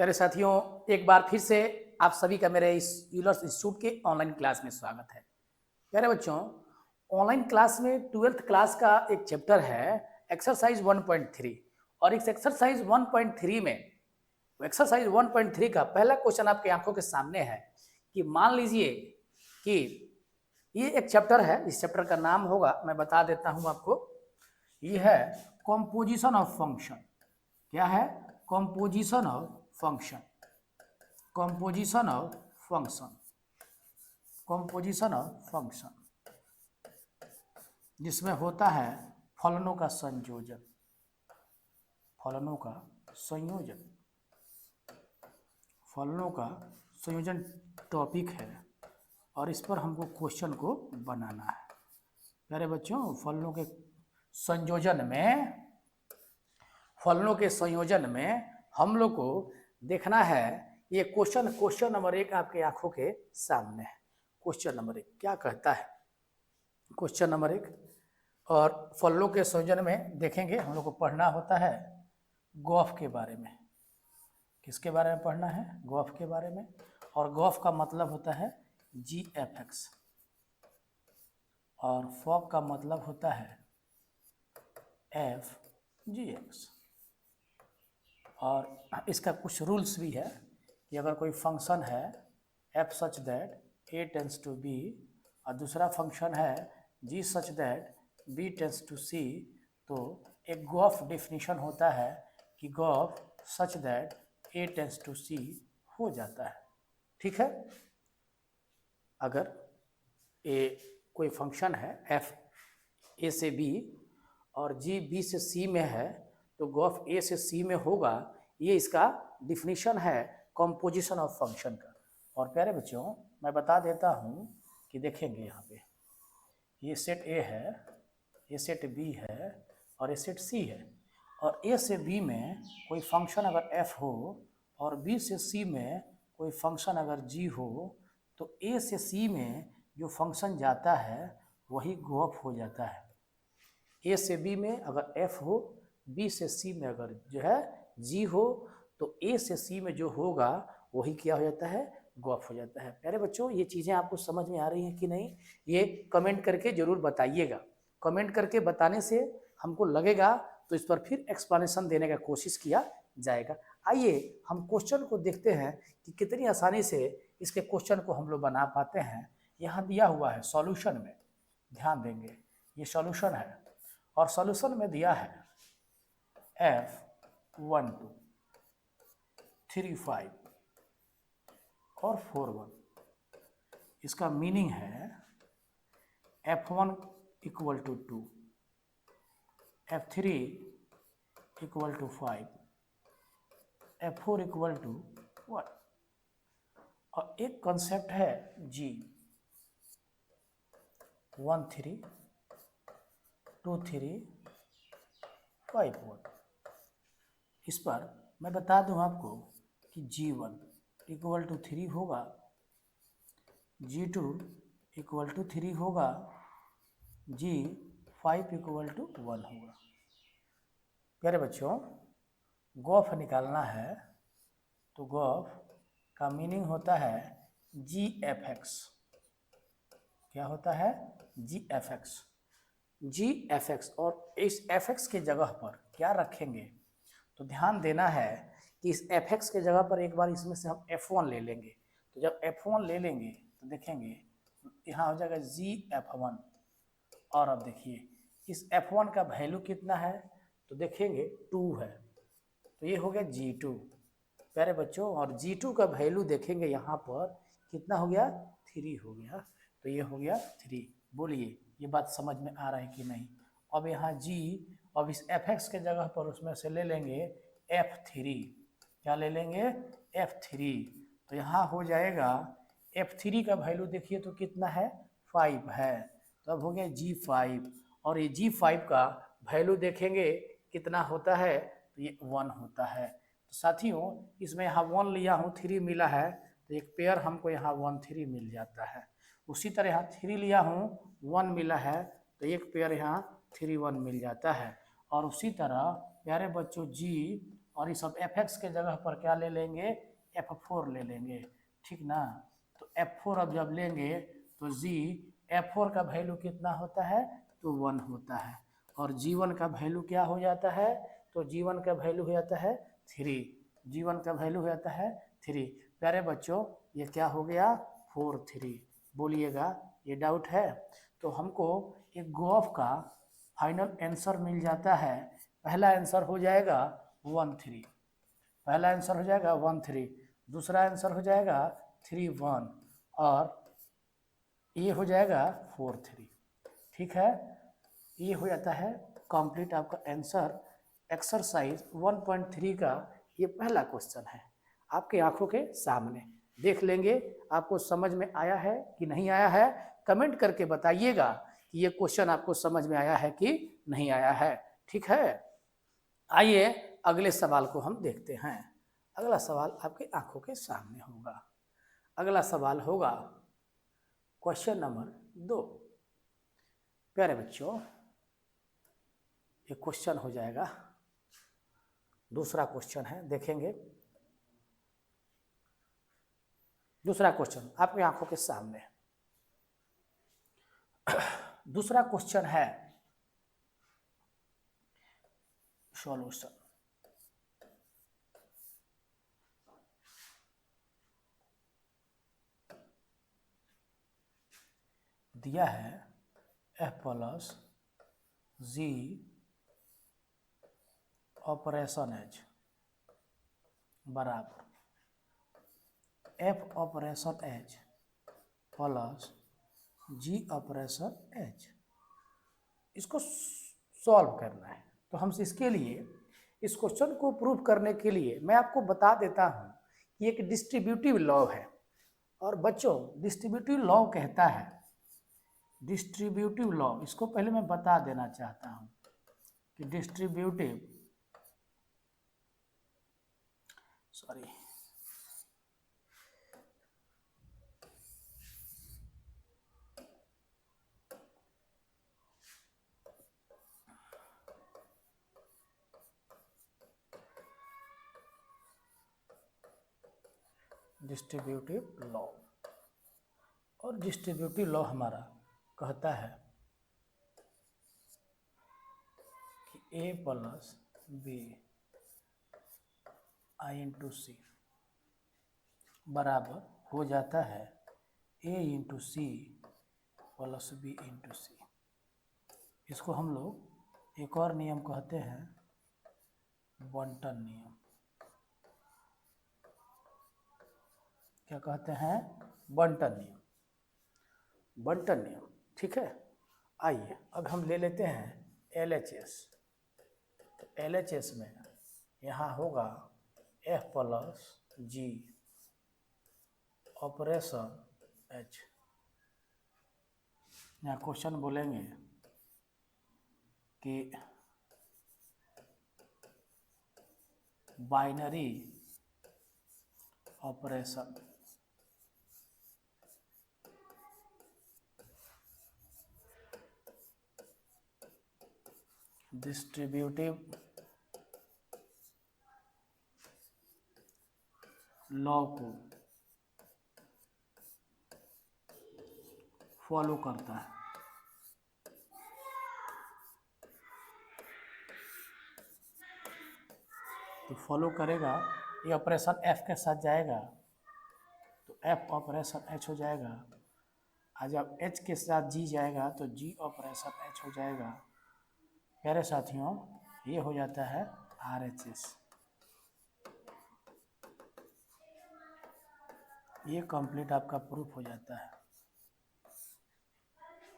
प्यारे साथियों, एक बार फिर से आप सभी का मेरे इस यूलर्स इंस्टीट्यूट के ऑनलाइन क्लास में स्वागत है। प्यारे बच्चों, ऑनलाइन क्लास में 12th क्लास का एक चैप्टर है एक्सरसाइज 1.3 और इस एक्सरसाइज 1.3 में एक्सरसाइज 1.3 का पहला क्वेश्चन आपकी आंखों के सामने है कि मान लीजिए कि ये एक चैप्टर है। इस चैप्टर का नाम होगा, मैं बता देता हूं आपको, ये है कॉम्पोजिशन ऑफ फंक्शन। क्या है? Composition of function. Composition of function. Composition of function जिसमें होता है फलनों का संयोजन। फलनों का संयोजन। फलनों का संयोजन टॉपिक है और इस पर हमको क्वेश्चन को बनाना है। प्यारे बच्चों, फलनों के संयोजन में हम लोग को देखना है। ये क्वेश्चन नंबर 1 आपके आंखों के सामने है। क्वेश्चन नंबर 1 क्या कहता है? क्वेश्चन नंबर 1, और फलनों के संयोजन में देखेंगे हम लोग को पढ़ना होता है गॉफ के बारे में। किसके बारे में पढ़ना है? गॉफ के बारे में। और गॉफ का मतलब होता है GF(x) और फॉक का मतलब होता है FGX। और इसका कुछ रूल्स भी है कि अगर कोई फंक्शन है f such that a tends to b और दूसरा फंक्शन है g such that b tends to c, तो एक गॉफ डेफिनेशन होता है कि गॉफ such that a tends to c हो जाता है। ठीक है? अगर कोई फंक्शन है f a से b और g b से c में है तो गॉफ a से c में होगा। ये इसका डिफिनीशन है कॉम्पोजिशन ऑफ फंक्शन का। और प्यारे बच्चों, मैं बता देता हूँ कि देखेंगे यहाँ पे ये सेट A है, ये सेट B है और ये सेट C है। और A से B में कोई फंक्शन अगर f हो और B से C में कोई फंक्शन अगर g हो तो A से C में जो फंक्शन जाता है वही गॉफ हो जाता है। A से B में अगर f हो, B से C में अगर जो है g हो, तो A से C में जो होगा वही क्या हो जाता है? गॉफ हो जाता है। प्यारे बच्चों, ये चीज़ें आपको समझ में आ रही हैं कि नहीं? ये कमेंट करके जरूर बताइएगा। कमेंट करके बताने से हमको लगेगा तो इस पर फिर एक्सप्लेनेशन देने का कोशिश किया जाएगा। आइए हम क्वेश्चन को देखते हैं कि कितनी आसानी से इसके क्वेश्चन को हम लोग बना पाते हैं। यहाँ दिया हुआ है सॉल्यूशन में, ध्यान देंगे, ये सॉल्यूशन है और सॉल्यूशन में दिया है F1 2 3 5 और 4 1। इसका मीनिंग है F1 equal to 2, F3 equal to 5, F4 equal to 1। और एक कंसेप्ट है G 1 3 2 3 5 1। इस पर मैं बता दूं आपको कि G1 इक्वल टू 3 होगा, G2 इक्वल टू 3 होगा, G5 इक्वल टू 1 होगा। प्यारे बच्चों, गॉफ निकालना है तो गॉफ का मीनिंग होता है GF(x). क्या होता है? GF(x). GF(x) और इस fx के जगह पर क्या रखेंगे? तो ध्यान देना है कि इस fx के जगह पर एक बार इसमें से हम f1 ले लेंगे। तो जब f1 ले लेंगे तो देखेंगे यहाँ हो जाएगा GF1। और अब देखिए इस f1 का वैल्यू कितना है? तो देखेंगे 2 है, तो ये हो गया G2। प्यारे बच्चों, और G2 का वैल्यू देखेंगे यहाँ पर कितना हो गया? 3 हो गया, तो ये हो गया 3। बोलिए ये बात समझ में आ रहा है कि नहीं? अब यहाँ G, अब इस fx के जगह पर उसमें से ले लेंगे F3। क्या ले लेंगे? F3। तो यहाँ हो जाएगा F3 का वैल्यू देखिए तो कितना है? 5 है, तो अब हो गया G5। और ये G5 का वैल्यू देखेंगे कितना होता है? तो ये 1 होता है। तो साथियों, इसमें यहाँ 1 लिया हूँ, 3 मिला है, तो एक पेयर हमको यहाँ 1 3 मिल जाता है। उसी तरह यहाँ 3 लिया हूँ, 1 मिला है, तो एक पेयर यहाँ 3 1 मिल जाता है। और उसी तरह प्यारे बच्चों G और इस सब Fx के जगह पर क्या ले लेंगे, F4 ले लेंगे, ठीक ना। तो F4 अब जब लेंगे तो G F4 का वैल्यू कितना होता है, तो 1 होता है, और G1 का वैल्यू क्या हो जाता है, तो G1 का वैल्यू हो जाता है 3, G1 का वैल्यू हो जाता है 3। प्यारे बच्चों ये क्या हो गया, 4 3, बोलिएगा ये डाउट है। तो हमको एक गोफ का फाइनल आंसर मिल जाता है, पहला आंसर हो जाएगा 1 3, पहला आंसर हो जाएगा 1 3, दूसरा आंसर हो जाएगा 3 1, और ये हो जाएगा 4 3, ठीक है। ये हो जाता है कंप्लीट आपका आंसर एक्सरसाइज 1.3 का। ये पहला क्वेश्चन है आपके आंखों के सामने, देख लेंगे आपको समझ में आया है कि नहीं आया है, कमेंट करके बताइएगा कि ये क्वेश्चन आपको समझ में आया है कि नहीं आया है, ठीक है। आइए अगले सवाल को हम देखते हैं। अगला सवाल आपके आंखों के सामने होगा। अगला सवाल होगा क्वेश्चन नंबर 2। प्यारे बच्चों ये क्वेश्चन हो जाएगा, दूसरा क्वेश्चन है, देखेंगे। दूसरा क्वेश्चन आपकी आंखों के सामने। दूसरा क्वेश्चन है सॉल्यूशन। दिया है F plus G operation H बराबर F operation H plus G operation H। इसको सॉल्व करना है, तो हम इसके लिए इस क्वेश्चन को प्रूव करने के लिए मैं आपको बता देता हूं कि एक डिस्ट्रीब्यूटिव लॉ है। और बच्चों डिस्ट्रीब्यूटिव लॉ कहता है, डिस्ट्रीब्यूटिव लॉ, इसको पहले मैं बता देना चाहता हूं कि डिस्ट्रीब्यूटिव डिस्ट्रीब्यूटिव लॉ, और डिस्ट्रीब्यूटिव लॉ हमारा कहता है कि A प्लस B आई इंटू सी बराबर हो जाता है A into C plus B into C. इसको हम लोग एक और नियम कहते हैं बंटन नियम। क्या कहते हैं, बंटन नियम, बंटन नियम, ठीक है। आइए अब हम ले लेते हैं LHS। तो LHS में यहाँ होगा F plus G operation H। यहाँ क्वेश्चन बोलेंगे कि बाइनरी ऑपरेशन डिस्ट्रीब्यूटिव लॉ को फॉलो करता है। तो फॉलो करेगा, ये ऑपरेशन F के साथ जाएगा तो F ऑपरेशन H हो जाएगा, और जब H के साथ G जाएगा तो G ऑपरेशन H हो जाएगा। प्यारे साथियों ये हो जाता है RHS। ये कंप्लीट आपका प्रूफ हो जाता है।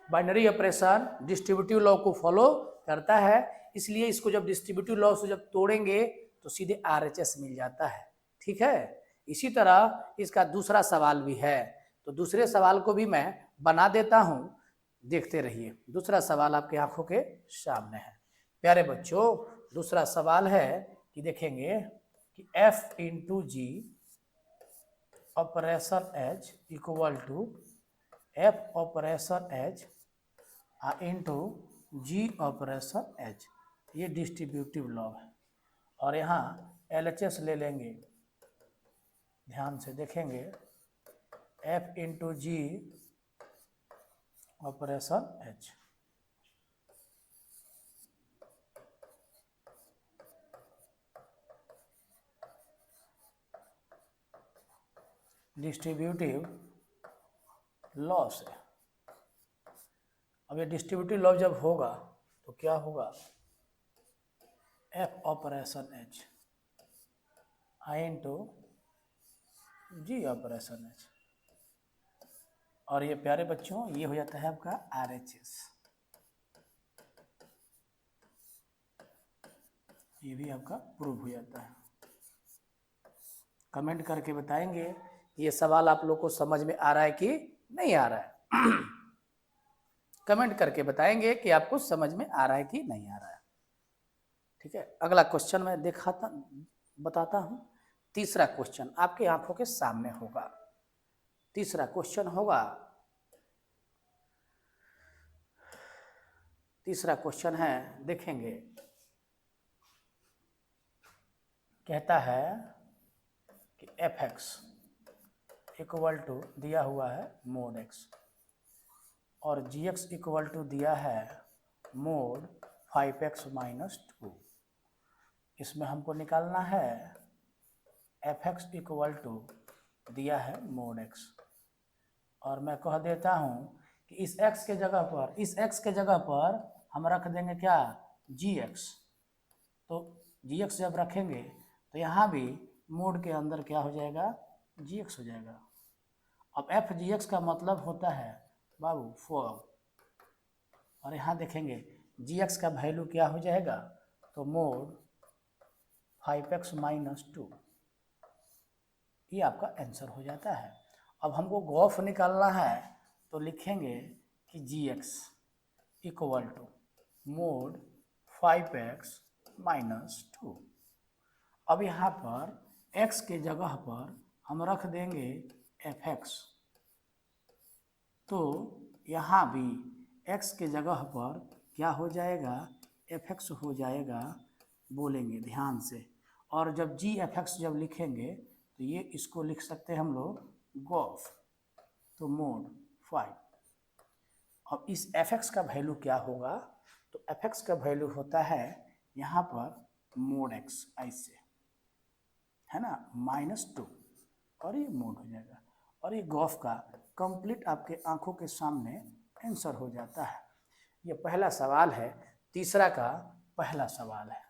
बाइनरी ऑपरेशन डिस्ट्रीब्यूटिव लॉ को फॉलो करता है, इसलिए इसको जब डिस्ट्रीब्यूटिव लॉ से जब तोड़ेंगे तो सीधे RHS मिल जाता है, ठीक है। इसी तरह इसका दूसरा सवाल भी है, तो दूसरे सवाल को भी मैं बना देता हूं, देखते रहिए। दूसरा सवाल आपके आंखों के सामने है। प्यारे बच्चों दूसरा सवाल है कि देखेंगे कि F into G operation H equal to F operation H into G operation H। ये डिस्ट्रीब्यूटिव लॉ है, और यहाँ LHS ले लेंगे, ध्यान से देखेंगे, F इंटू जी ऑपरेशन H। डिस्ट्रीब्यूटिव लॉस है। अब ये डिस्ट्रीब्यूटिव लॉस जब होगा तो क्या होगा, F ऑपरेशन H आई इंटू जी ऑपरेशन H। और ये प्यारे बच्चों ये हो जाता है आपका RHS। ये भी आपका प्रूव हो जाता है। कमेंट करके बताएंगे ये सवाल आप लोग को समझ में आ रहा है कि नहीं आ रहा है। कमेंट करके बताएंगे कि आपको समझ में आ रहा है कि नहीं आ रहा है। ठीक है, अगला क्वेश्चन मैं बताता हूं। तीसरा क्वेश्चन आपके आंखों के सामने होगा। तीसरा क्वेश्चन होगा, तीसरा क्वेश्चन है, देखेंगे, कहता है कि fx इक्वल टू दिया हुआ है मोड x और gx इक्वल टू दिया है मोड 5x माइनस 2। इसमें हमको निकालना है fx इक्वल टू दिया है मोड x और मैं कह देता हूँ कि इस x के जगह पर, इस x के जगह पर हम रख देंगे क्या, gx। तो gx जब रखेंगे तो यहाँ भी मोड के अंदर क्या हो जाएगा, gx हो जाएगा। अब एफ जी एक्स का मतलब होता है बाबू फॉग, और यहाँ देखेंगे जी एक्स का वैल्यू क्या हो जाएगा, तो मोड 5x माइनस 2, ये आपका आंसर हो जाता है। अब हमको गॉफ निकालना है तो लिखेंगे कि g x equal to mod 5x minus 2। अब यहाँ पर x के जगह पर हम रख देंगे fx, तो यहाँ भी x के जगह पर क्या हो जाएगा, fx हो जाएगा, बोलेंगे ध्यान से। और जब जी fx जब लिखेंगे तो ये इसको लिख सकते हैं हम लोग गॉफ, तो मोड 5। अब इस fx का वैल्यू क्या होगा, तो fx का वैल्यू होता है यहाँ पर मोड x, ऐसे है ना, -2, और ये मोड हो जाएगा और ये गॉफ का कंप्लीट आपके आंखों के सामने आंसर हो जाता है। ये पहला सवाल है, तीसरा का पहला सवाल है।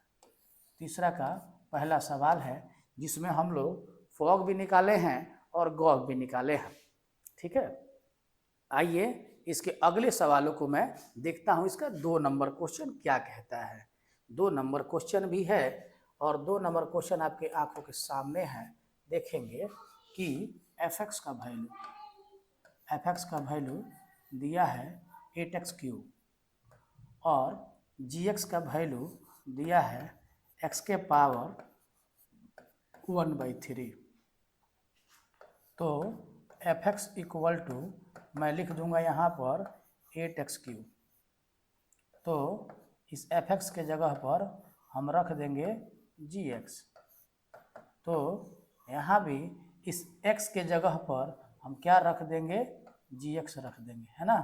तीसरा का पहला सवाल है जिसमें हम लोग फॉग भी निकाले हैं और गॉफ भी निकाले हैं। ठीक है, आइए इसके अगले सवालों को मैं देखता हूँ, इसका 2 नंबर क्वेश्चन क्या कहता है। 2 नंबर क्वेश्चन भी है और 2 नंबर क्वेश्चन आपके आंखों के सामने है। देखेंगे कि fx का वैल्यू दिया है 8x³ और gx का वैल्यू दिया है x के पावर 1/3। तो fx इक्वल टू मैं लिख दूंगा यहाँ पर 8x³। तो इस fx के जगह पर हम रख देंगे gx। तो यहाँ भी इस x के जगह पर हम क्या रख देंगे, gx रख देंगे, है ना।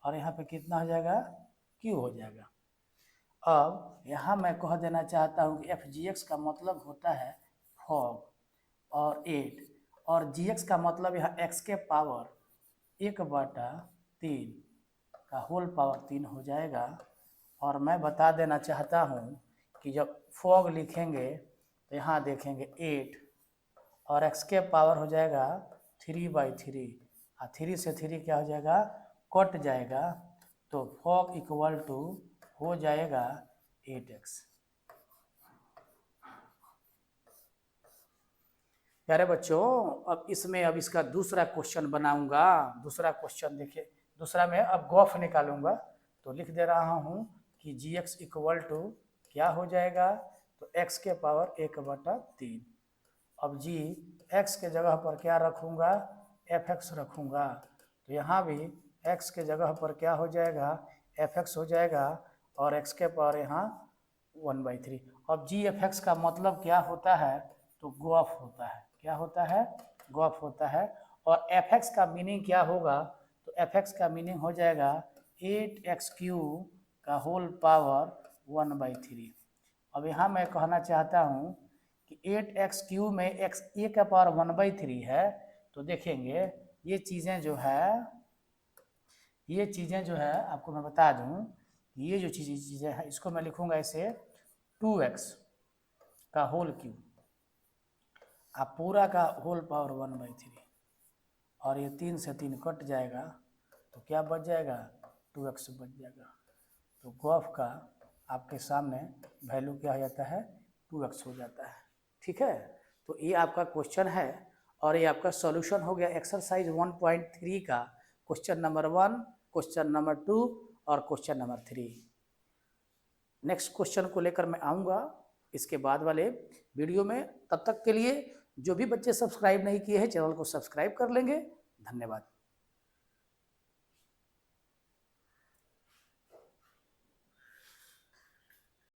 और यहाँ पे कितना हो जाएगा, q हो जाएगा। अब यहाँ मैं कह देना चाहता हूँ कि fgx का मतलब होता है फॉग और 8, और gx का मतलब यहाँ x के पावर 1/3 का होल पावर 3 हो जाएगा। और मैं बता देना चाहता हूँ कि जब फॉग लिखेंगे तो यहाँ देखेंगे 8 और x के पावर हो जाएगा 3/3, और 3 से 3 क्या हो जाएगा, कट जाएगा। तो फॉग इक्वल टू हो जाएगा 8x। प्यारे बच्चों, अब इसमें अब इसका दूसरा क्वेश्चन बनाऊंगा। दूसरा क्वेश्चन देखिए, दूसरा में अब गॉफ निकालूंगा। तो लिख दे रहा हूँ कि gx इक्वल टू क्या हो जाएगा, तो x के पावर 1/3। अब जी x के जगह पर क्या रखूँगा, fx रखूँगा। तो यहाँ भी x के जगह पर क्या हो जाएगा, fx हो जाएगा, और x के पावर यहाँ 1/3। अब जी एफ एक्स का मतलब क्या होता है, तो गॉफ होता है। क्या होता है, गॉफ होता है। और एफ एक्स का मीनिंग क्या होगा, तो एफ एक्स का मीनिंग हो जाएगा 8x³ का होल पावर 1/3। अब यहाँ मैं कहना चाहता हूँ कि 8x³ में x a का पावर 1/3 है, तो देखेंगे ये चीज़ें जो है आपको मैं बता दूँ, ये जो चीज़ें हैं इसको मैं लिखूँगा ऐसे 2x का होल क्यूब, आप पूरा का होल पावर 1/3, और ये 3 से 3 कट जाएगा तो क्या बच जाएगा, 2x बच जाएगा। तो गॉफ का आपके सामने वैल्यू क्या हो जाता है, 2x हो जाता है। ठीक है, तो ये आपका क्वेश्चन है और ये आपका सॉल्यूशन हो गया एक्सरसाइज 1.3 का क्वेश्चन नंबर 1, क्वेश्चन नंबर 2 और क्वेश्चन नंबर 3। नेक्स्ट क्वेश्चन को लेकर मैं आऊँगा इसके बाद वाले वीडियो में। तब तक के लिए जो भी बच्चे सब्सक्राइब नहीं किए हैं चैनल को सब्सक्राइब कर लेंगे। धन्यवाद।